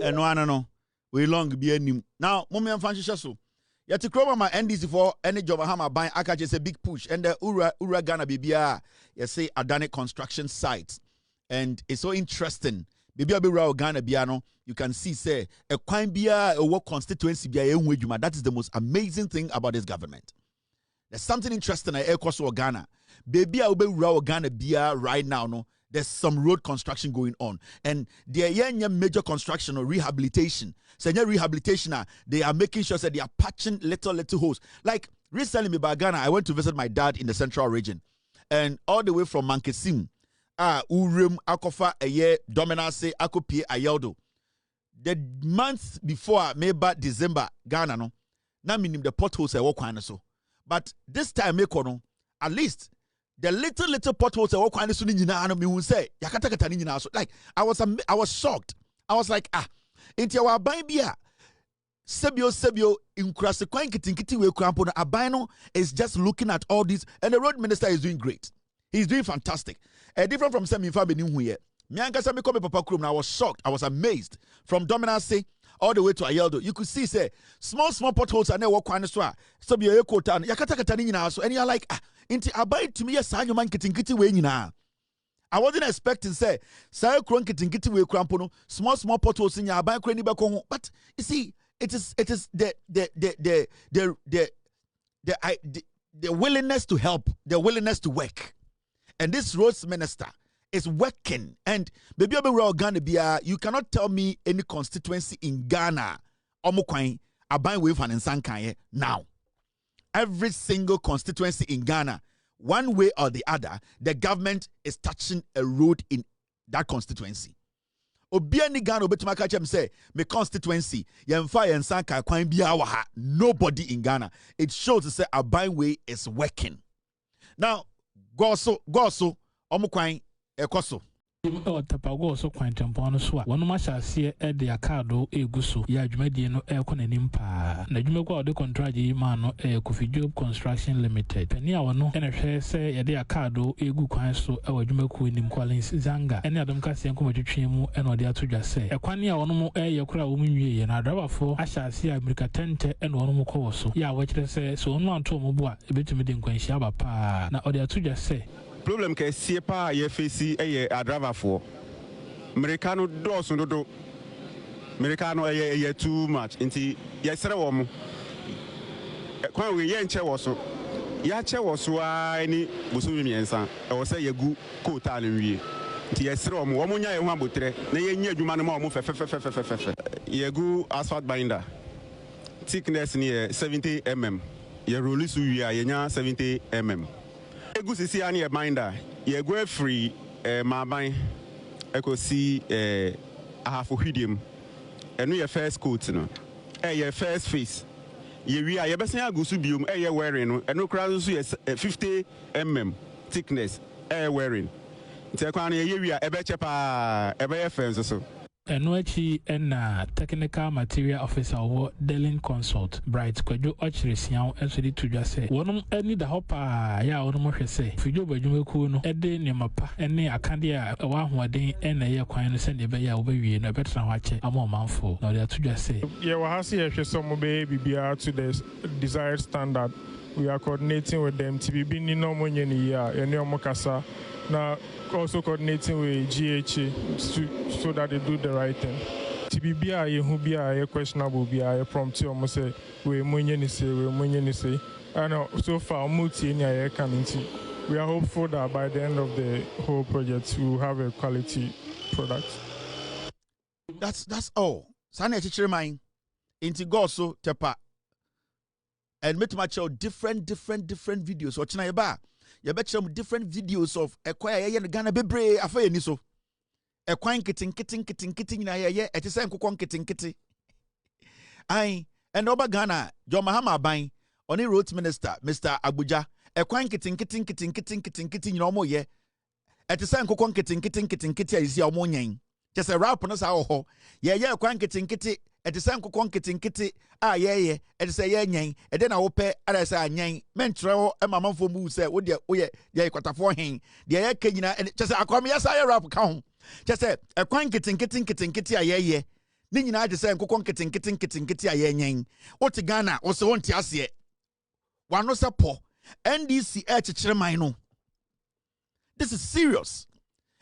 no we long be anim now moment fan so yet Nkrumah my NDC for any job hama buying akache is a big push and the ura Ghana bibia you say Adane construction site and it's so interesting bibia be ura Ghana biano you can see say a kwan bia a work constituency bia enwedwuma. That is the most amazing thing about this government. There's something interesting at Ekoso Ghana. Baby, I will be Ghana bia right now. No, there's some road construction going on, and there are major construction or rehabilitation. So rehabilitation, they are making sure that they are patching little holes. Like recently, in Ghana, I went to visit my dad in the central region, and all the way from Mankessim, Urim, Akofa, Aye, Dominance, Akopie, Ayeldo. The month before, maybe December, Ghana, no, now meaning the potholes are walking so. But this time, at least the little potholes are walking so. Like I was shocked. I was like, into our bibia, Sebio, in Krasekwan Kitinkiti, we crampo Abino is just looking at all this, and the road minister is doing great. He's doing fantastic. Different from Semi Fabi here. I was shocked. I was amazed. From Dominance all the way to Ayeldo, you could see say small potholes are never walk on the straw. So be a quote and and you're like, into abide to me a sign man kitty way now. I wasn't expecting say Sayo Kron kitty way crampono, small potholes in your bank back home. But you see, it is the willingness to help, the willingness to work. And this roads minister is working, and maybe Ghana you cannot tell me any constituency in Ghana omukwan aban way fan nsankan now. Every single constituency in Ghana, one way or the other, the government is touching a road in that constituency. Obiani Ghana obetuma ka chem say me constituency yemfa yensankan kwan bia wa ha. Nobody in Ghana. It shows to say aban way is working. Now go so omukwan Ekoso. Tapago so quantum so one mashasi at the Acado Eguso, Yajmediano Elconenimpa, Najumago de Contragi Mano Coffee Job Construction Limited. Penia no, and a say at the Acado Egu Quanso, our Jumaku in Qualins Zanga, and Adam Cassian Comachimu, and Odia to just say. A quania one more air your crowd woman, and I drive for I shall see America Tente and one more course. Ya, what they say, so on to Mobua, a bit to me in Quenshaba pa. Now Odia to just say. Problem ke siepa ye face a driver for Americano doors no do Americano ye too much inti ye sere wo mo kwan we ye nche wo so ya che wo so ani boso mi miensa e wo se ye gu kota na wie inti ye sere wo mo nya ye ho abotre na ye nya adwuma no ma wo fe ye gu asphalt binder thickness ni 70 mm ye roll so wie ye nya 70 mm Egu sisi ani e binder ye go free maban eko si ahafo hwidiem eno ye first coat no ye first face ye wi a ye besen agusu biom ye wearing no eno kra so ye 50 mm thickness wearing ntekwa na ye wi a ebe chepa ebe ye fence so Enuachi and technical material officer or Delin Consult, Bright Quajo Ochresian, actually to just say, one any the hopper, ya or more say, Fijo Bajukuno, Ede Nemapa, any Acandia, a one who are day and a year quine send a bay away in a better watch, a more manful, now they are to just say. Yeah, well, I see if some baby to the desired standard. We are coordinating with them to be being no money in a year, and no Mokasa. Now, also coordinating with GHA so that they do the right thing. TBBI, who be a questionable, be a prompt almost say, we money say, and so far, multi in a community. We are hopeful that by the end of the whole project, we will have a quality product. That's all. Sana teacher mine. Inti go so tepa. And make my show different videos. Watching a bar. You bet some different videos of a quiet and Ghana bebre Afenyo so. A quiet kitting na ye at the same kitty. Aye, and over Ghana, John Mahama buying on a roads minister, Mr. Abuja, a quiet kitting no more ye. At the same kitty is your morning. Just a rap on us our yeah, quiet kitty. At the same kitty, yeah, and say yang, and then I will pay as I yang, mentro, and my mom for move say, would you, quite for him, the air Kenya, and just I come, yes, I rap count. Just a quite kitty, yeah, ne nyinaa de sɛ nkokɔ nketenkete a yɛnyɛn wote Ghana wo se wonte aseɛ wano sɛ pɔ NDC kyekyere man no. This is serious.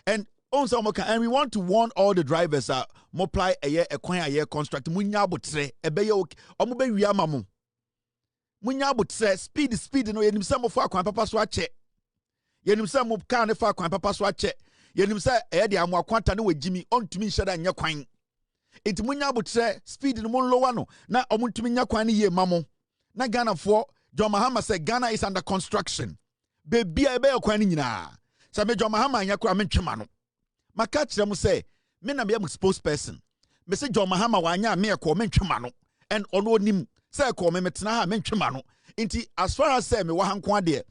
And and we want to warn all the drivers multiply a kwan a construct munya botre ebeye omo be wi ama mo munya botre speed no yenim se mo fa kwan papa so ache yenim se mo car ne fa kwan papa so ache yenim se de amo akwanta ne wagimi ontumi nheda nya kwan enti munya botre speed no mo lower no na omo ntumi nya kwan ne ye mamo na Ghana for John Mahama said Ghana is under construction baby ebeye kwan nyina sa me John Mahama nya kwa mentwema no maka kire mu say me na me am spokesperson me say John Mahama wanya me ekọ mentwema no and ono nim say ekọ me metena ha mentwema no nti as far as say me wa hanko ade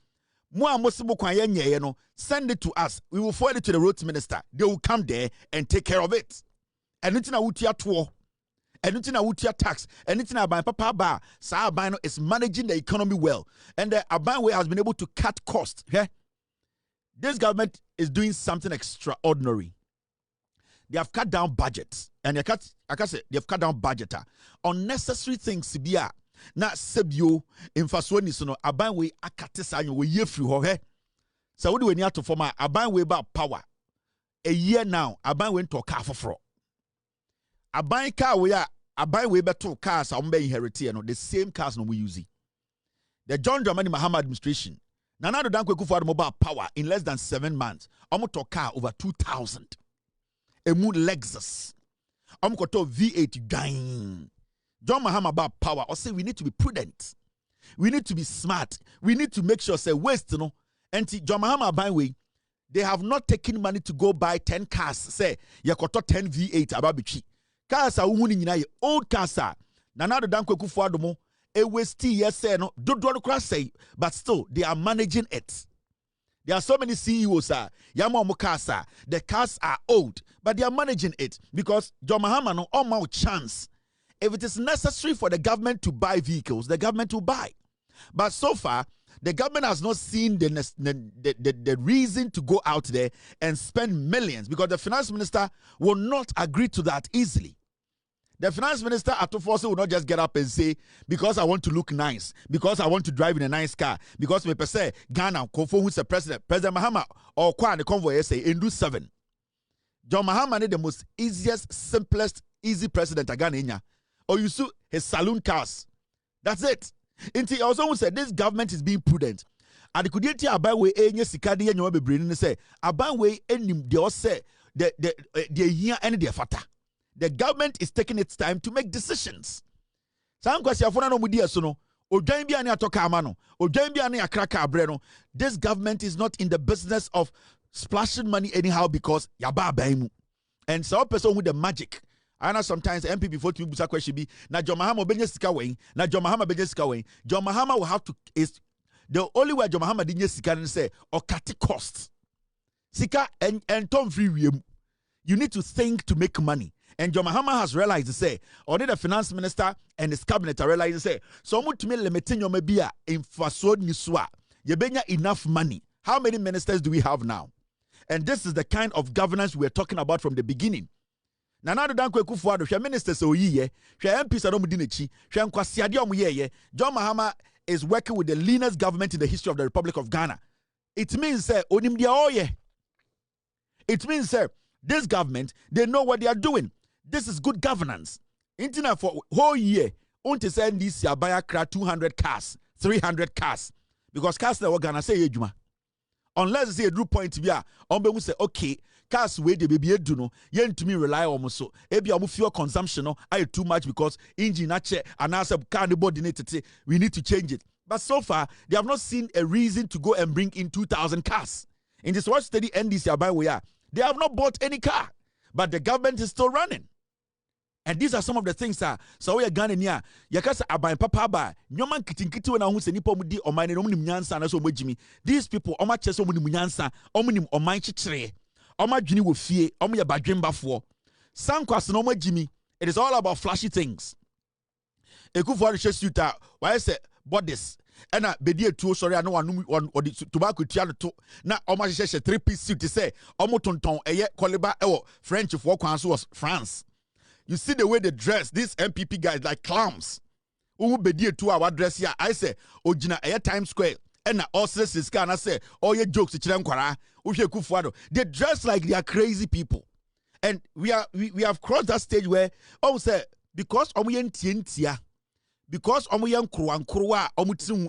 mo amosibo kwan ye nyeye no send it to us, we will forward it to the roads minister, they will come there and take care of it. And it's na wutia tour and it's na wutia tax and it's na aban papa ba sa aban is managing the economy well and the aban way has been able to cut costs. Okay? This government is doing something extraordinary. They have cut down budgets and they've cut down budget. Unnecessary things to be na sebio infasuoni so no aban we akate sanyo we ye free ho he. So what do we need to form aban we about power? A year now aban went to a car for aban car we are aban we better cars are be inherited no the same cars no we use. The John Dramani Mahama administration Nana do Dankwe Kuffour mobile power in less than 7 months. To car over 2,000. A moon Lexus. To V8 gain. John Mahama about power. Or say we need to be prudent. We need to be smart. We need to make sure say waste no. And John Mahama by way, they have not taken money to go buy 10 cars. Say yakoto 10 V8 ababichi. Cars are old cars are. Nana do Dankwe Kuffour mo. Yes, no, but still they are managing it. There are so many CEOs, the cars are old, but they are managing it because John Mahama no all chance. If it is necessary for the government to buy vehicles, the government will buy. But so far, the government has not seen the reason to go out there and spend millions because the finance minister will not agree to that easily. The finance minister at Force will not just get up and say, because I want to look nice, because I want to drive in a nice car, because me per se Ghana, Kuffour who's the President Mahama, or Kwan the convoy say in do 7. John Mahama is the most easiest, simplest, easy president Ghana. Or you see his saloon cars. That's it. And he also said this government is being prudent. And the kudeti abawe enye sikadi enye be brain say abawe enim de say the here and the fata. The government is taking its time to make decisions. This government is not in the business of splashing money anyhow because and so person with the magic. I know sometimes MP before to busa question be na John Mahama benye sika wen na John Mahama benye sika wen. John Mahama will have to is the only way John Mahama dinye sika and say or cut costs. Sika and tom free you need to think to make money. And John Mahama has realized to say, or the finance minister and his cabinet are realized to say, so much to me limiting your maybe in fasod niswa. You benya enough money. How many ministers do we have now? And this is the kind of governance we're talking about from the beginning. Nana Dankwe Kuffour, the minister so ye, MP Sadomudinechi, John Mahama is working with the leanest government in the history of the Republic of Ghana. It means, sir, it means, sir, this government, they know what they are doing. This is good governance. Internet for whole year, on to send this buy 200 cars, 300 cars. Because cars that we're gonna say Juma. Unless they do point to be on say, okay, cars way the baby do no, yen to me rely on so. Ebi amu fuel consumption no, I too much because engine nache and as a car the body we need to change it. But so far, they have not seen a reason to go and bring in 2,000 cars. In this watch study NDC buy we are. They have not bought any car, but the government is still running. And these are some of the things that so we are Ghana near. Yakasa abai papa ba nyoman kitinkiti we na hu se nipa mu di oman ne omunim nyansa na so omagimi. These people oma chese omunim nyansa, omunim oman chichire. Oma dwini wo fie, omo ye badwembafo. Sankwas na omagimi. It is all about flashy things. Kuffour the suita, why say bodies. Ena bedi etuo sorry ano wanum odi tobacco tua to na oma hye 3-piece suit say omo tonton eye koliba ewo French for kwan so was France. You see the way they dress, these MPP guys like clowns. Who be there 2 hour dress here? I say, Ojina Air Times Square. And also this can I say, all your jokes, they dress like they are crazy people. And we have crossed that stage where, say, because tientia, because Nkrumah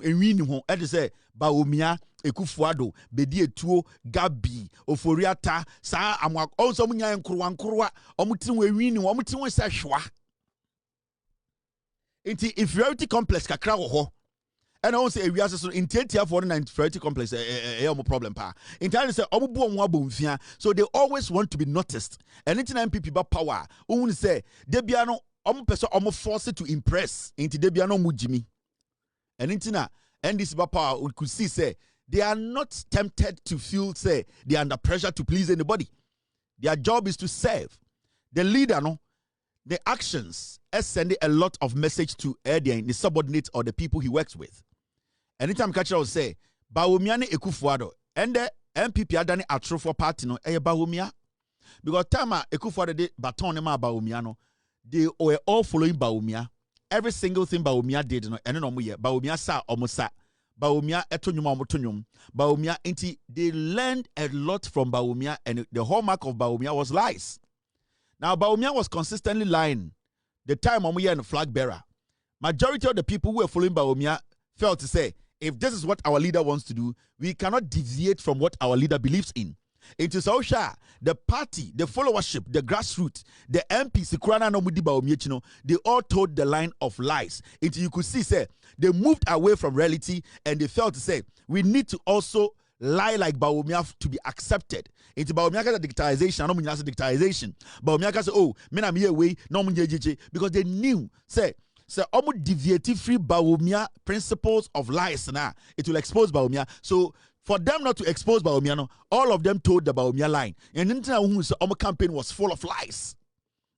enwini ho say baomia ekufuado bedie tuo gabi oforiata sa amwa also munya Nkrumah enwini ho se hwa inti inferiority complex kakra ho and I want to say we are so in for the inferiority complex problem pa in time say so they always want to be noticed. And anytime people power who say they be no person forced to impress into they be no mujimi. And intina and this power we could see say they are not tempted to feel say they are under pressure to please anybody. Their job is to serve. The leader no the actions send a lot of message to the subordinates or the people he works with. Anytime catcher will say Baomiane Ekufuado and the MPP adani atro for party no Baomia because Tama Ekufuado de baton ma Baomiano they were all following Baomia. Every single thing Baomia did no and no muye Baomia sa omosa Baomia etonyum omotonyum Baomia inti they learned a lot from Baomia and the hallmark of Baomia was lies. Now Baomia was consistently lying. The time omuye and flag bearer. Majority of the people who were following Baomia felt to say, if this is what our leader wants to do, we cannot deviate from what our leader believes in. It is Osha, the party, the followership, the grassroots, the MPs, they all told the line of lies. Until you could see, say, they moved away from reality and they felt to say, we need to also lie like Baomia to be accepted. Into Baomia dictarization, I don't mean dictarization. Baomia say, oh, men here way, no because they knew, say, so almost deviative free Baomia principles of lies now. It will expose Baomia. So for them not to expose Baomia, no, all of them told the Baomia line. And the campaign was full of lies.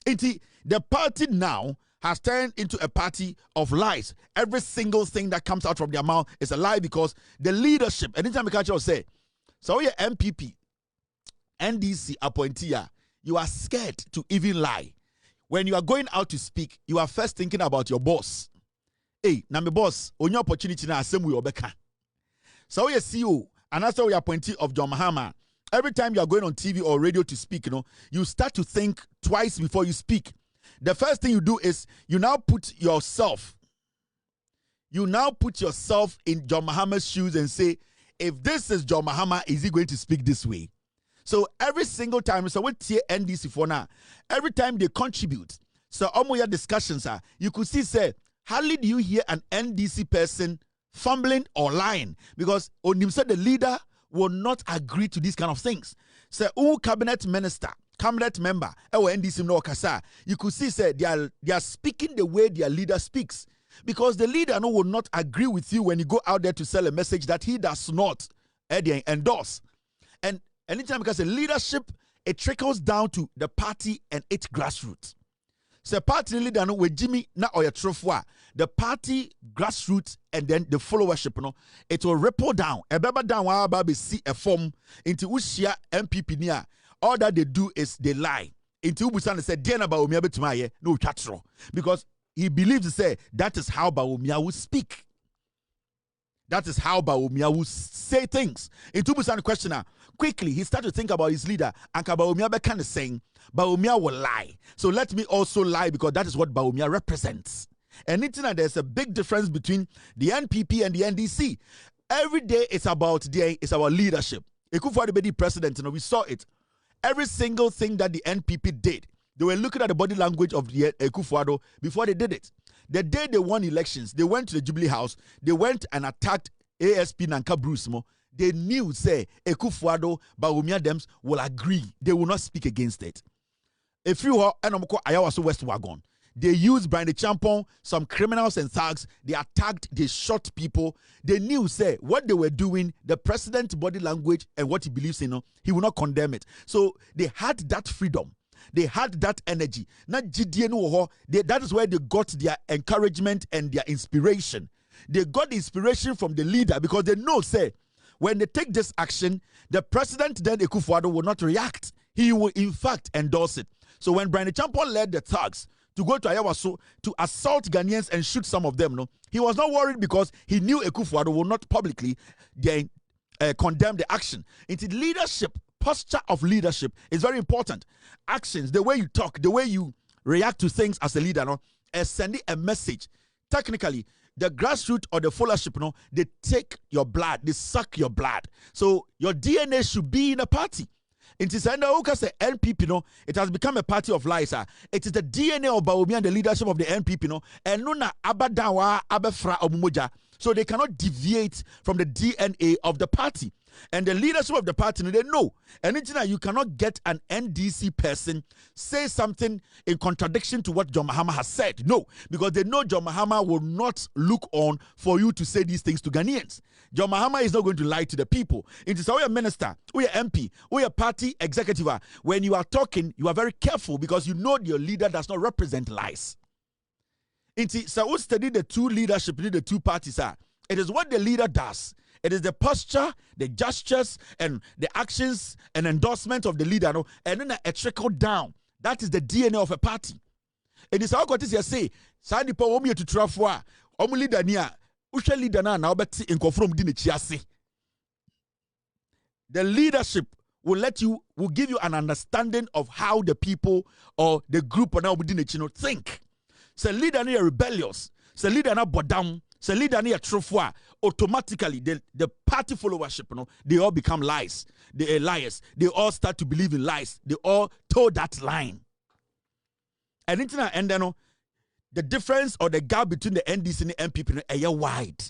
The party now has turned into a party of lies. Every single thing that comes out from their mouth is a lie because the leadership, anytime the culture will say, so you're MPP, NDC appointee, you are scared to even lie. When you are going out to speak, you are first thinking about your boss. Hey, na my boss, on your opportunity na same way obeka. So you CEO, and that's how we are appointee of John Mahama. Every time you are going on TV or radio to speak, you start to think twice before you speak. The first thing you do is you now put yourself in John Mahama's shoes and say, if this is John Mahama, is he going to speak this way? So every single time, so what tier NDC for now, every time they contribute, so almost your discussions are, you could see, say, hardly do you hear an NDC person fumbling or lying because Onim said the leader will not agree to these kind of things. So, cabinet member, or NDC no kasa, you could see, say, they are speaking the way their leader speaks because the leader will not agree with you when you go out there to sell a message that he does not endorse. And anytime because the leadership, it trickles down to the party and its grassroots. So party leader no with Jimmy na oyerepa. The party grassroots and then the followership it will ripple down. A baba down wa baby see a form into Ushia MPP niya. All that they do is they lie. Into Ubusan said, "Diana Baomia betumaye no chatro," because he believes to say that is how Baomia will speak. That is how Baomia will say things. Into Ubusan questioner. Quickly, he started to think about his leader. And Baomia kind of saying, Baomia will lie. So let me also lie because that is what Baomia represents. And there's a big difference between the NPP and the NDC. Every day it's about leadership. Ekufuado president, we saw it. Every single thing that the NPP did, they were looking at the body language of the Ekufuado before they did it. The day they won elections, they went to the Jubilee House, they went and attacked ASP Nanka Bruce Mo. They knew, say, Ekufuado, Baomia Dems will agree. They will not speak against it. If you are Ayawaso West Wagon, they used Brian the Champon, some criminals and thugs. They attacked, they shot people. They knew, say, what they were doing, the president's body language and what he believes in, he will not condemn it. So they had that freedom. They had that energy. That is where they got their encouragement and their inspiration. They got the inspiration from the leader because they know, say, when they take this action, the president then Ekufuado will not react. he will in fact endorse it. So when Brian Champon led the thugs to go to Ayawaso to assault Ghanaians and shoot some of them, no, he was not worried because he knew Kuffour will not publicly condemn the action. Into leadership, posture of leadership is very important. Actions, the way you talk, the way you react to things as a leader, no, sending a message. Technically, the grassroots or the followership, no, they take your blood, they suck your blood. So your DNA should be in a party. It is NPP, no, it has become a party of lies. It is the DNA of Bawumia and the leadership of the NPP, no, and nuna abadawa abefra omumoja. So they cannot deviate from the DNA of the party. And the leadership of the party, they know. And you cannot get an NDC person say something in contradiction to what John Mahama has said. No, because they know John Mahama will not look on for you to say these things to Ghanaians. John Mahama is not going to lie to the people. It is our minister, we are MP, we are party executive. When you are talking, you are very careful because you know your leader does not represent lies. So we study the two leadership, the two parties are. It is what the leader does. It is the posture, the gestures, and the actions and endorsement of the leader, no? And then a trickle down. That is the DNA of a party. It is how God is say, Sadi po omi to trafwa, omu leader niya, usha leader na obeti in confirm dine chiasi. The leadership will give you an understanding of how the people or the group or now think. So leader niya rebellious, so leader na bodam. So leader near trufwa, automatically the party followership, you know, they all become lies. They are liars. They all start to believe in lies. They all toe that line. And then the difference or the gap between the NDC and the MPP is wide.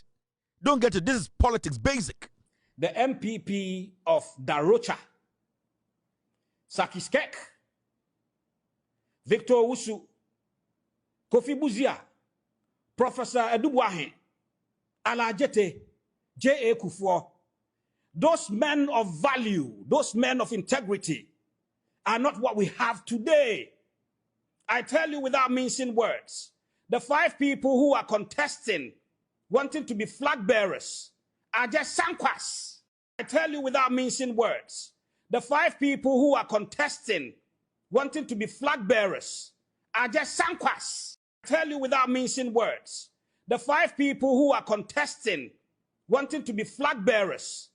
Don't get it. This is politics basic. The MPP of Darocha, Sakiskek, Victor Wusu, Kofi Buzia, Professor Adwoa, Alajete, J.A. Kuffour, those men of value, those men of integrity are not what we have today. I tell you without mincing words, the 5 people who are contesting, wanting to be flag bearers, are just sankwas. I tell you without mincing words, the 5 people who are contesting, wanting to be flag bearers, are just sankwas. I tell you without mincing words, the 5 people who are contesting, wanting to be flag bearers,